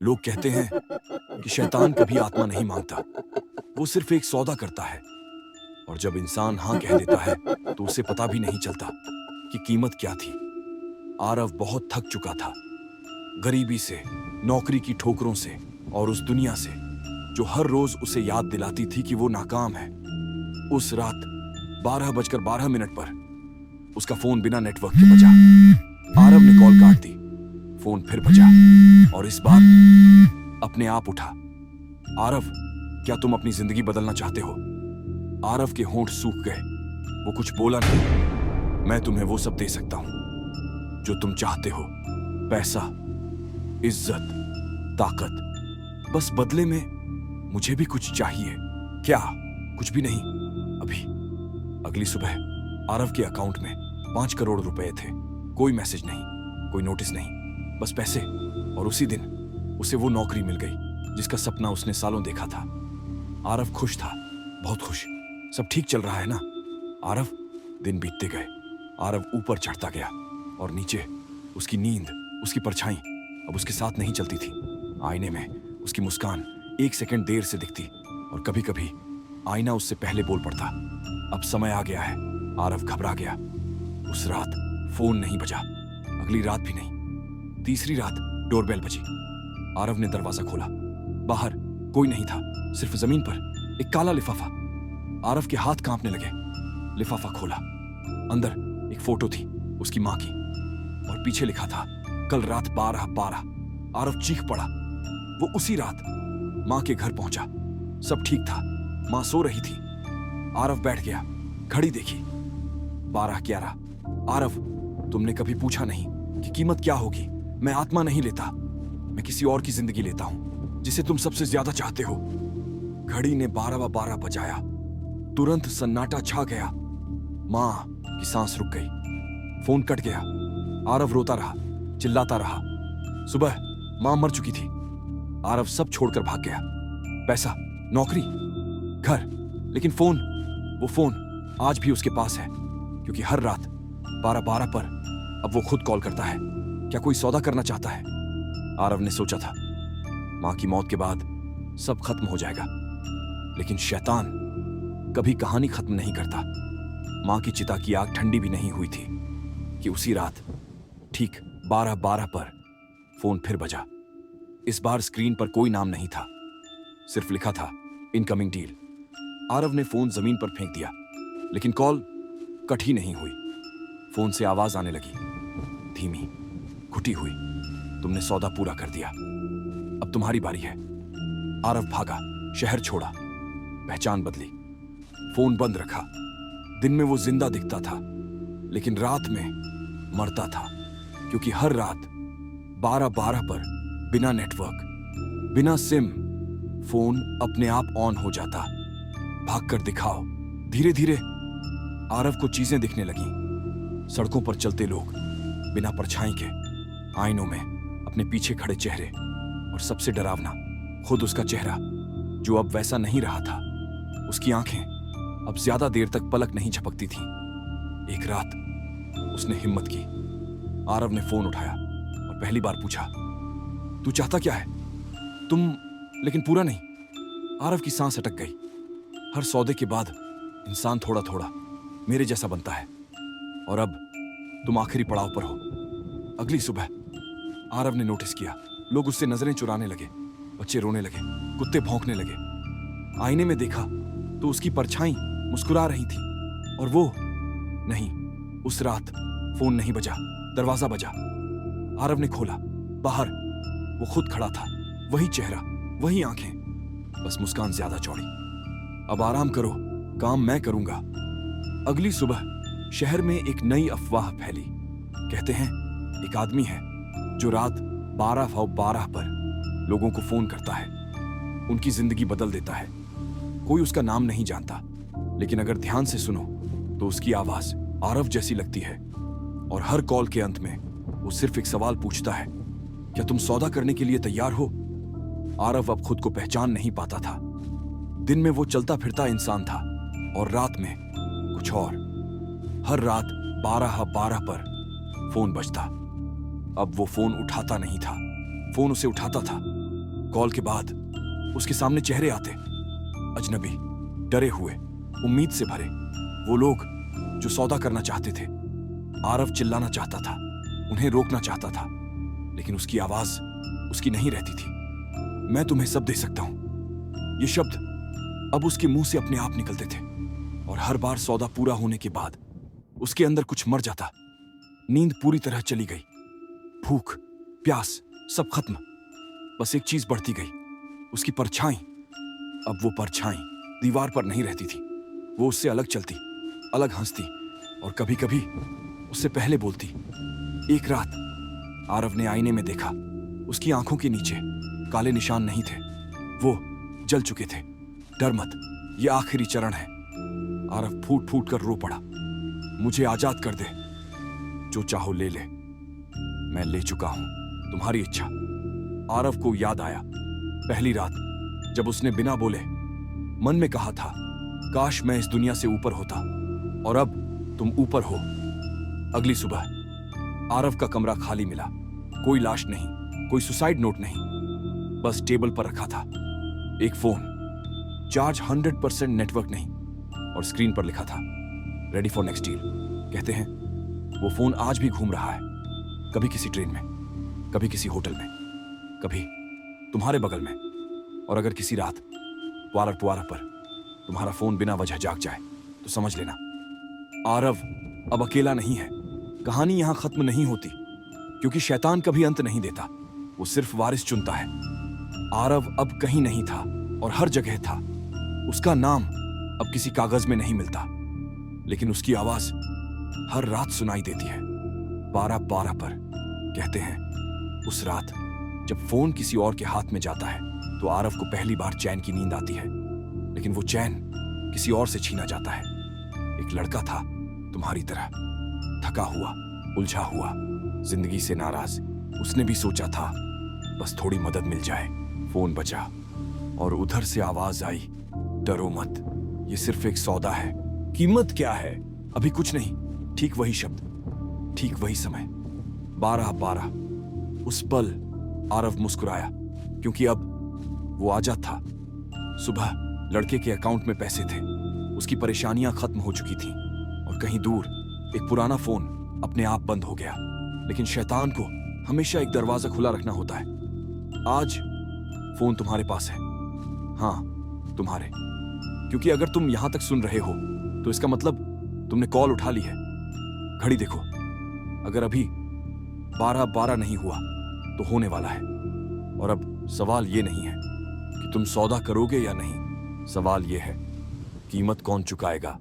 लोग कहते हैं कि शैतान कभी आत्मा नहीं मांगता, वो सिर्फ एक सौदा करता है। और जब इंसान हाँ कह देता है तो उसे पता भी नहीं चलता कि कीमत क्या थी। आरव बहुत थक चुका था, गरीबी से, नौकरी की ठोकरों से और उस दुनिया से जो हर रोज उसे याद दिलाती थी कि वो नाकाम है। उस रात 12:12 पर उसका फोन बिना नेटवर्क के बजा। आरव ने कॉल काट दी, फोन फिर बजा और इस बार अपने आप उठा। आरव, क्या तुम अपनी जिंदगी बदलना चाहते हो? आरव के होंठ सूख गए, वो कुछ बोला नहीं। मैं तुम्हें वो सब दे सकता हूं जो तुम चाहते हो, पैसा, इज्जत, ताकत, बस बदले में मुझे भी कुछ चाहिए। क्या? कुछ भी नहीं अभी। अगली सुबह आरव के अकाउंट में 5 करोड़ रुपए थे। कोई मैसेज नहीं, कोई नोटिस नहीं, बस पैसे। और उसी दिन उसे वो नौकरी मिल गई जिसका सपना उसने सालों देखा था। आरव खुश था, बहुत खुश। सब ठीक चल रहा है ना आरव? दिन बीतते गए, आरव ऊपर चढ़ता गया और नीचे उसकी नींद, उसकी परछाई अब उसके साथ नहीं चलती थी। आईने में उसकी मुस्कान 1 सेकंड देर से दिखती और कभी कभी आईना उससे पहले बोल पड़ता, अब समय आ गया है। आरव घबरा गया। उस रात फोन नहीं बजा, अगली रात भी नहीं। तीसरी रात डोरबेल बजी। आरव ने दरवाजा खोला। बाहर कोई नहीं था, सिर्फ जमीन पर एक काला लिफाफा। आरव के हाथ कांपने लगे। लिफाफा खोला, अंदर एक फोटो थी उसकी मां की और पीछे लिखा था, कल रात 12:12। आरव चीख पड़ा। वो उसी रात मां के घर पहुंचा। सब ठीक था, मां सो रही थी। आरव बैठ गया, घड़ी देखी, 12:11। आरव, तुमने कभी पूछा नहीं कि कीमत क्या होगी। मैं आत्मा नहीं लेता, मैं किसी और की जिंदगी लेता हूं जिसे तुम सबसे ज्यादा चाहते हो। घड़ी ने 12:12 बजाया। तुरंत सन्नाटा छा गया। मां की सांस रुक गई। फोन कट गया। आरव रोता रहा, चिल्लाता रहा। सुबह मां मर चुकी थी। आरव सब छोड़कर भाग गया। पैसा, नौकरी, घर, लेकिन फोन, वो फोन आज भी उसके पास है, क्योंकि हर रात 12:12 पर अब वो खुद कॉल करता है। क्या कोई सौदा करना चाहता है? आरव ने सोचा था मां की मौत के बाद सब खत्म हो जाएगा, लेकिन शैतान कभी कहानी खत्म नहीं करता। मां की चिता की आग ठंडी भी नहीं हुई थी कि उसी रात ठीक 12:12 पर फोन फिर बजा। इस बार स्क्रीन पर कोई नाम नहीं था, सिर्फ लिखा था, इनकमिंग डील। आरव ने फोन जमीन पर फेंक दिया, लेकिन कॉल कट ही नहीं हुई। फोन से आवाज आने लगी, धीमी, घुटी हुई। तुमने सौदा पूरा कर दिया, अब तुम्हारी बारी है। आरव भागा, शहर छोड़ा, पहचान बदली, फोन बंद रखा। दिन में वो जिंदा दिखता था, लेकिन रात में मरता था, क्योंकि हर रात 12:12 पर बिना नेटवर्क, बिना सिम, फोन अपने आप ऑन हो जाता। भागकर दिखाओ। धीरे धीरे आरव को चीजें दिखने लगी। सड़कों पर चलते लोग, बिना परछाई के, आईनों में अपने पीछे खड़े चेहरे, और सबसे डरावना खुद उसका चेहरा, जो अब वैसा नहीं रहा था। उसकी आंखें अब ज्यादा देर तक पलक नहीं झपकती थीं। एक रात उसने हिम्मत की। आरव ने फोन उठाया और पहली बार पूछा, तू चाहता क्या है? तुम, लेकिन पूरा नहीं। आरव की सांस अटक गई। हर सौदे के बाद इंसान थोड़ा थोड़ा मेरे जैसा बनता है, और अब तुम आखिरी पड़ाव पर हो। अगली सुबह आरव ने नोटिस किया, लोग उससे नजरें चुराने लगे, बच्चे रोने लगे, कुत्ते भौंकने लगे। आईने में देखा तो उसकी परछाई मुस्कुरा रही थी, और वो नहीं। उस रात फोन नहीं बजा, दरवाजा बजा। आरव ने खोला। बाहर वो खुद खड़ा था, वही चेहरा, वही आंखें, बस मुस्कान ज्यादा चौड़ी। अब आराम करो, काम मैं करूंगा। अगली सुबह शहर में एक नई अफवाह फैली। कहते हैं एक आदमी है जो रात 12:12 पर लोगों को फोन करता है, उनकी जिंदगी बदल देता है। कोई उसका नाम नहीं जानता, लेकिन अगर ध्यान से सुनो तो उसकी आवाज आरव जैसी लगती है। और हर कॉल के अंत में वो सिर्फ एक सवाल पूछता है, क्या तुम सौदा करने के लिए तैयार हो? आरव अब खुद को पहचान नहीं पाता था। दिन में वो चलता फिरता इंसान था, और रात में कुछ और। हर रात 12:12 पर फोन बजता। अब वो फोन उठाता नहीं था, फोन उसे उठाता था। कॉल के बाद उसके सामने चेहरे आते, अजनबी, डरे हुए, उम्मीद से भरे, वो लोग जो सौदा करना चाहते थे। आरव चिल्लाना चाहता था, उन्हें रोकना चाहता था, लेकिन उसकी आवाज उसकी नहीं रहती थी। मैं तुम्हें सब दे सकता हूं, ये शब्द अब उसके मुंह से अपने आप निकलते थे, और हर बार सौदा पूरा होने के बाद उसके अंदर कुछ मर जाता। नींद पूरी तरह चली गई, भूख, प्यास सब खत्म। बस एक चीज बढ़ती गई, उसकी परछाई। अब वो परछाई दीवार पर नहीं रहती थी, वो उससे अलग चलती, अलग हंसती, और कभी कभी उससे पहले बोलती। एक रात आरव ने आईने में देखा, उसकी आंखों के नीचे काले निशान नहीं थे, वो जल चुके थे। डर मत, ये आखिरी चरण है। आरव फूट फूट कर रो पड़ा। मुझे आजाद कर दे, जो चाहो ले ले, मैं ले चुका हूं, तुम्हारी इच्छा। आरव को याद आया पहली रात जब उसने बिना बोले मन में कहा था, काश मैं इस दुनिया से ऊपर होता, और अब तुम ऊपर हो। अगली सुबह आरव का कमरा खाली मिला, कोई लाश नहीं, कोई सुसाइड नोट नहीं, बस टेबल पर रखा था एक फोन, चार्ज 100%, नेटवर्क नहीं, और स्क्रीन पर लिखा था, रेडी फॉर नेक्स्ट डील। कहते हैं वो फोन आज भी घूम रहा है, कभी किसी ट्रेन में, कभी किसी होटल में, कभी तुम्हारे बगल में। और अगर किसी रात पुआरा पर तुम्हारा फोन बिना वजह जाग जाए तो समझ लेना आरव अब अकेला नहीं है। कहानी यहां खत्म नहीं होती, क्योंकि शैतान कभी अंत नहीं देता, वो सिर्फ वारिस चुनता है। आरव अब कहीं नहीं था और हर जगह था। उसका नाम अब किसी कागज में नहीं मिलता, लेकिन उसकी आवाज हर रात सुनाई देती है 12-12 पर। कहते हैं उस रात जब फोन किसी और के हाथ में जाता है तो आरव को पहली बार चैन की नींद आती है, लेकिन वो चैन किसी और से छीना जाता है। एक लड़का था तुम्हारी तरह, थका हुआ, उलझा हुआ, जिंदगी से नाराज। उसने भी सोचा था बस थोड़ी मदद मिल जाए। फोन बजा और उधर से आवाज आई, डरो मत, ये सिर्फ एक सौदा है। कीमत क्या है? अभी कुछ नहीं। ठीक वही शब्द, ठीक वही समय, 12-12। उस पल आरव मुस्कुराया, क्योंकि अब वो आजाद था। सुबह लड़के के अकाउंट में पैसे थे, उसकी परेशानियां खत्म हो चुकी थीं, और कहीं दूर एक पुराना फोन अपने आप बंद हो गया। लेकिन शैतान को हमेशा एक दरवाजा खुला रखना होता है। आज फोन तुम्हारे पास है, हाँ तुम्हारे, क्योंकि अगर तुम यहां तक सुन रहे हो तो इसका मतलब तुमने कॉल उठा ली है। घड़ी देखो, अगर अभी 12-12 नहीं हुआ तो होने वाला है। और अब सवाल ये नहीं है कि तुम सौदा करोगे या नहीं, सवाल ये है कीमत कौन चुकाएगा।